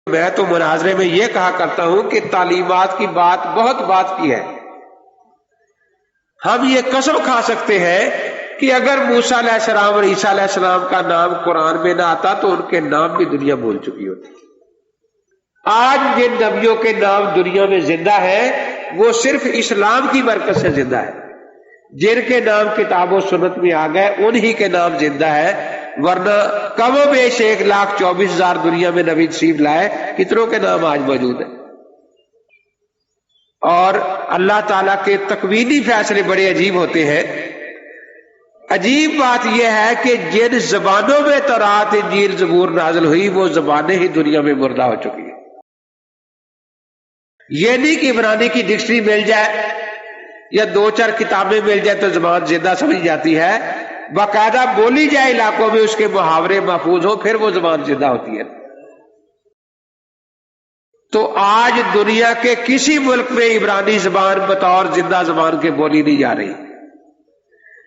میں تو مناظرے میں یہ کہا کرتا ہوں کہ تعلیمات کی بات بات کی ہے. ہم یہ قسم کھا سکتے ہیں کہ اگر موسیٰ علیہ السلام اور عیسیٰ علیہ السلام کا نام قرآن میں نہ آتا تو ان کے نام بھی دنیا بھول چکی ہوتی. آج جن نبیوں کے نام دنیا میں زندہ ہے وہ صرف اسلام کی برکت سے زندہ ہے. جن کے نام کتاب و سنت میں آ گئے انہی کے نام زندہ ہے، ورنہ کم و بیش 1,24,000 دنیا میں نبی تشریف لائے، کتنوں کے نام آج موجود ہیں. اور اللہ تعالیٰ کے تکوینی فیصلے بڑے عجیب ہوتے ہیں. عجیب بات یہ ہے کہ جن زبانوں میں تورات انجیل زبور نازل ہوئی وہ زبانیں ہی دنیا میں مردہ ہو چکی ہیں. یہ نہیں کہ عبرانی کی ڈکشنری مل جائے یا 2-4 کتابیں مل جائے تو زبان زندہ سمجھ جاتی ہے، باقاعدہ بولی جائے علاقوں میں اس کے محاورے محفوظ ہو پھر وہ زبان زندہ ہوتی ہے. تو آج دنیا کے کسی ملک میں عبرانی زبان بطور زندہ زبان کے بولی نہیں جا رہی.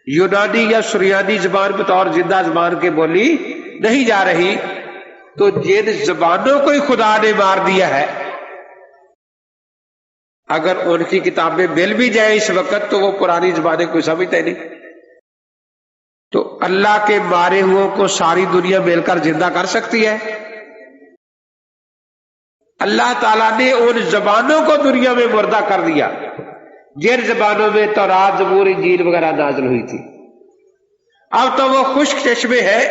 یونانی یا سریانی زبان بطور زندہ زبان کے بولی نہیں جا رہی. تو جن زبانوں کو ہی خدا نے مار دیا ہے، اگر ان کی کتابیں مل بھی جائیں اس وقت تو وہ پرانی زبانیں کوئی سمجھتے نہیں. تو اللہ کے مارے ہوئے کو ساری دنیا مل کر زندہ کر سکتی ہے؟ اللہ تعالیٰ نے ان زبانوں کو دنیا میں مردہ کر دیا جن زبانوں میں تورات زبور انجیل وغیرہ نازل ہوئی تھی. اب تو وہ خشک چشمے ہے،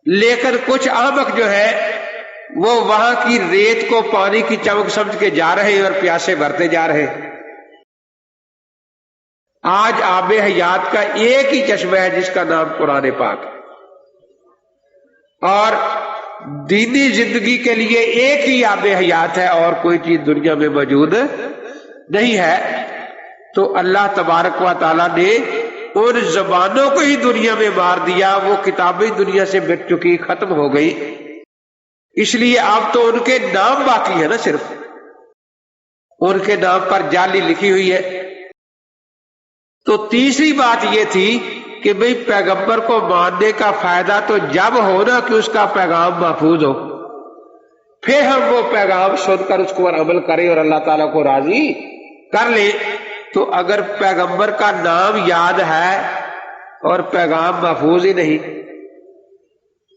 لیکن کچھ احمق جو ہے وہ وہاں کی ریت کو پانی کی چمک سمجھ کے جا رہے ہیں اور پیاسے بھرتے جا رہے ہیں. آج آب حیات کا ایک ہی چشمہ ہے جس کا نام قرآن پاک ہے، اور دینی زندگی کے لیے ایک ہی آب حیات ہے اور کوئی چیز دنیا میں موجود نہیں ہے. تو اللہ تبارک و تعالیٰ نے ان زبانوں کو ہی دنیا میں مار دیا. وہ کتابیں دنیا سے مٹ چکی، ختم ہو گئی. اس لیے اب تو ان کے نام باقی ہے نا، صرف ان کے نام پر جعلی لکھی ہوئی ہے. تو تیسری بات یہ تھی کہ بھئی پیغمبر کو ماننے کا فائدہ تو جب ہونا کہ اس کا پیغام محفوظ ہو، پھر ہم وہ پیغام سن کر اس کو عمل کریں اور اللہ تعالیٰ کو راضی کر لیں. تو اگر پیغمبر کا نام یاد ہے اور پیغام محفوظ ہی نہیں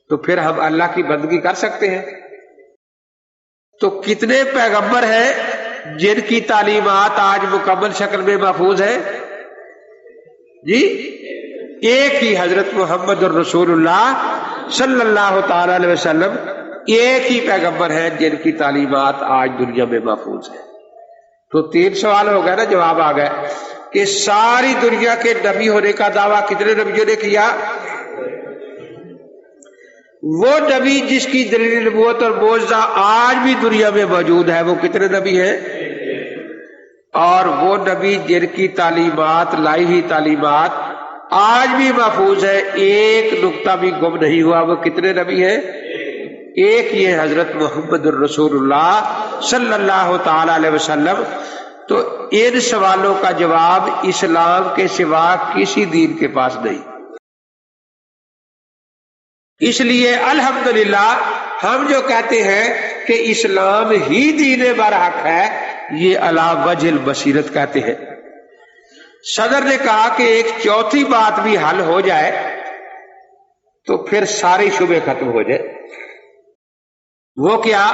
تو پھر ہم اللہ کی بندگی کر سکتے ہیں؟ تو کتنے پیغمبر ہیں جن کی تعلیمات آج مکمل شکل میں محفوظ ہے؟ جی ایک ہی حضرت محمد الرسول اللہ صلی اللہ تعالی علیہ وسلم، ایک ہی پیغمبر ہیں جن کی تعلیمات آج دنیا میں محفوظ ہے. تو 3 سوال ہو گئے نا، جواب آ گئے کہ ساری دنیا کے نبی ہونے کا دعویٰ کتنے نبیوں نے کیا؟ وہ نبی جس کی دلیل نبوت اور معجزہ آج بھی دنیا میں موجود ہے وہ کتنے نبی ہیں؟ اور وہ نبی جن کی تعلیمات، لائی ہوئی تعلیمات آج بھی محفوظ ہے، ایک نقطہ بھی گم نہیں ہوا، وہ کتنے نبی ہیں؟ ایک یہ حضرت محمد الرسول اللہ صلی اللہ تعالی علیہ وسلم. تو ان سوالوں کا جواب اسلام کے سوا کسی دین کے پاس نہیں. اس لیے الحمدللہ ہم جو کہتے ہیں کہ اسلام ہی دین برحق ہے، یہ علی وجہ البصیرت کہتے ہیں. صدر نے کہا کہ ایک چوتھی بات بھی حل ہو جائے تو پھر سارے شبے ختم ہو جائے. وہ کیا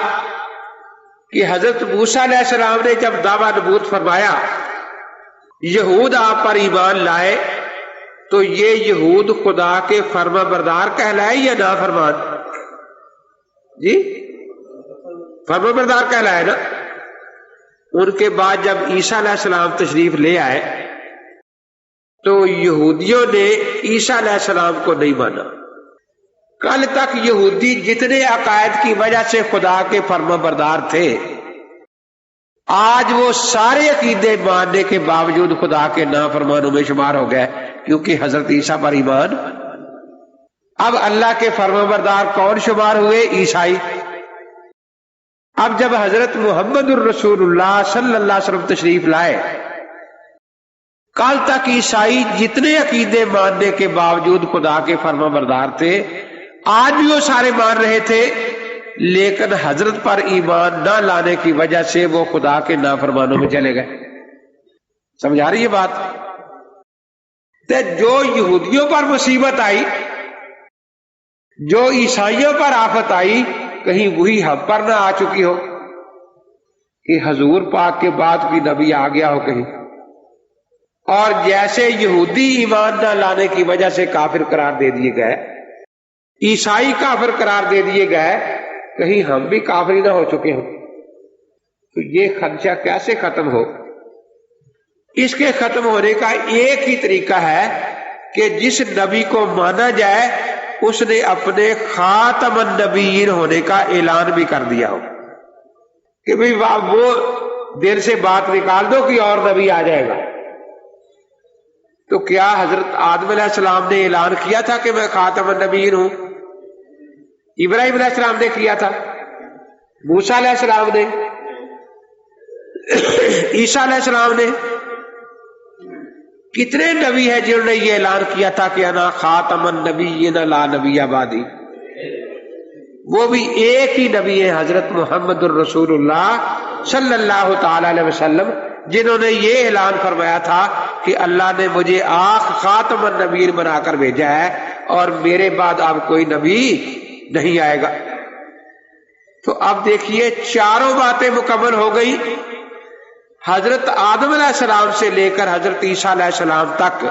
کہ حضرت موسیٰ علیہ السلام نے جب دعویٰ نبوت فرمایا، یہود آپ پر ایمان لائے، تو یہ یہود خدا کے فرما بردار کہلائے یا نافرمان؟ جی فرما بردار کہلائے نا. ان کے بعد جب عیسیٰ علیہ السلام تشریف لے آئے تو یہودیوں نے عیسیٰ علیہ السلام کو نہیں مانا. کل تک یہودی جتنے عقائد کی وجہ سے خدا کے فرما بردار تھے، آج وہ سارے عقیدے ماننے کے باوجود خدا کے نافرمانوں میں شمار ہو گئے، کیونکہ حضرت عیسیٰ پر ایمان. اب اللہ کے فرما بردار کون شمار ہوئے؟ عیسائی. اب جب حضرت محمد الرسول اللہ صلی اللہ علیہ وسلم تشریف لائے، کل تک عیسائی جتنے عقیدے ماننے کے باوجود خدا کے فرما بردار تھے، آج بھی وہ سارے مان رہے تھے، لیکن حضرت پر ایمان نہ لانے کی وجہ سے وہ خدا کے نافرمانوں میں چلے گئے. سمجھا رہی ہے بات؟ تو جو یہودیوں پر مصیبت آئی، جو عیسائیوں پر آفت آئی، کہیں وہی ہم پر نہ آ چکی ہو کہ حضور پاک کے بعد بھی نبی آ گیا ہو کہیں. اور جیسے یہودی ایمان نہ لانے کی وجہ سے کافر قرار دے دیے گئے، عیسائی کافر قرار دے دیے گئے، کہیں ہم بھی کافر نہ ہو چکے ہوں. تو یہ خدشہ کیسے ختم ہو؟ اس کے ختم ہونے کا ایک ہی طریقہ ہے کہ جس نبی کو مانا جائے اس نے اپنے خاتم النبیین ہونے کا اعلان بھی کر دیا ہو کہ بھئی وہ دل سے بات نکال دو کہ اور نبی آ جائے گا. تو کیا حضرت آدم علیہ السلام نے اعلان کیا تھا کہ میں خاتم النبیین ہوں؟ ابراہیم علیہ السلام نے کیا تھا، موسیٰ علیہ السلام نے، عیسیٰ علیہ السلام نے. کتنے نبی ہیں جنہوں نے یہ اعلان کیا تھا کہ انا خاتم النبیین لا نبی بعدی؟ وہ بھی ایک ہی نبی ہے، حضرت محمد الرسول اللہ صلی اللہ تعالی علیہ وسلم، جنہوں نے یہ اعلان فرمایا تھا کہ اللہ نے مجھے خاتم النبیین بنا کر بھیجا ہے اور میرے بعد اب کوئی نبی نہیں آئے گا. تو اب دیکھیے چاروں باتیں مکمل ہو گئی. حضرت آدم علیہ السلام سے لے کر حضرت عیسیٰ علیہ السلام تک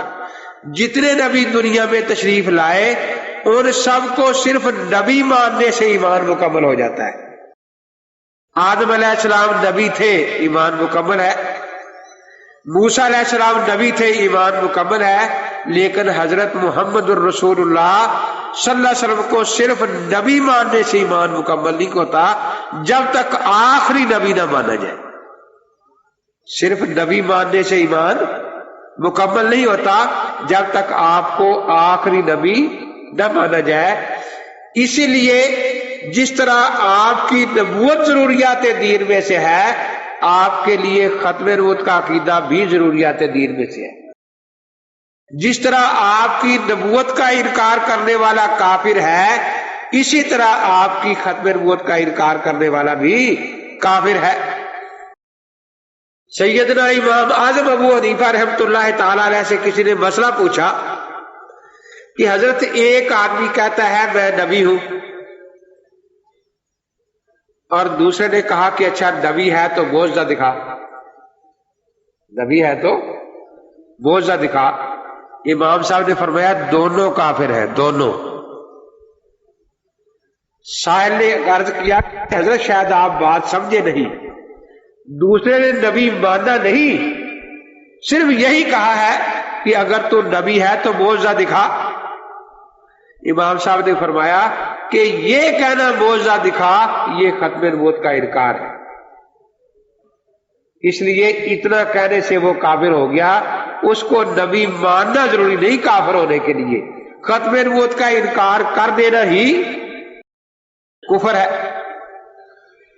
جتنے نبی دنیا میں تشریف لائے ان سب کو صرف نبی ماننے سے ایمان مکمل ہو جاتا ہے. آدم علیہ السلام نبی تھے، ایمان مکمل ہے. موسیٰ علیہ السلام نبی تھے، ایمان مکمل ہے. لیکن حضرت محمد الرسول اللہ صلی اللہ علیہ وسلم کو صرف نبی ماننے سے ایمان مکمل نہیں ہوتا جب تک آخری نبی نہ مانا جائے. صرف نبی ماننے سے ایمان مکمل نہیں ہوتا جب تک آپ کو آخری نبی نہ مانا جائے. اسی لیے جس طرح آپ کی نبوت ضروریات دین میں سے ہے، آپ کے لیے ختم نبوت کا عقیدہ بھی ضروریات دین میں سے ہے. جس طرح آپ کی نبوت کا انکار کرنے والا کافر ہے، اسی طرح آپ کی ختم نبوت کا انکار کرنے والا بھی کافر ہے. سیدنا امام اعظم ابو حنیفہ رحمۃ اللہ تعالی علیہ سے کسی نے مسئلہ پوچھا کہ حضرت ایک آدمی کہتا ہے میں نبی ہوں، اور دوسرے نے کہا کہ اچھا نبی ہے تو معجزہ دکھا، نبی ہے تو معجزہ دکھا. امام صاحب نے فرمایا دونوں کافر ہیں، دونوں. سائل نے عرض کیا کہ حضرت شاید آپ بات سمجھے نہیں، دوسرے نے نبی مانا نہیں، صرف یہی کہا ہے کہ اگر تو نبی ہے تو معجزہ دکھا. امام صاحب نے فرمایا کہ یہ کہنا معجزہ دکھا یہ ختم نبوت کا انکار ہے، اس لیے اتنا کہنے سے وہ کافر ہو گیا. اس کو نبی ماننا ضروری نہیں کافر ہونے کے لیے، ختم نبوت کا انکار کر دینا ہی کفر ہے.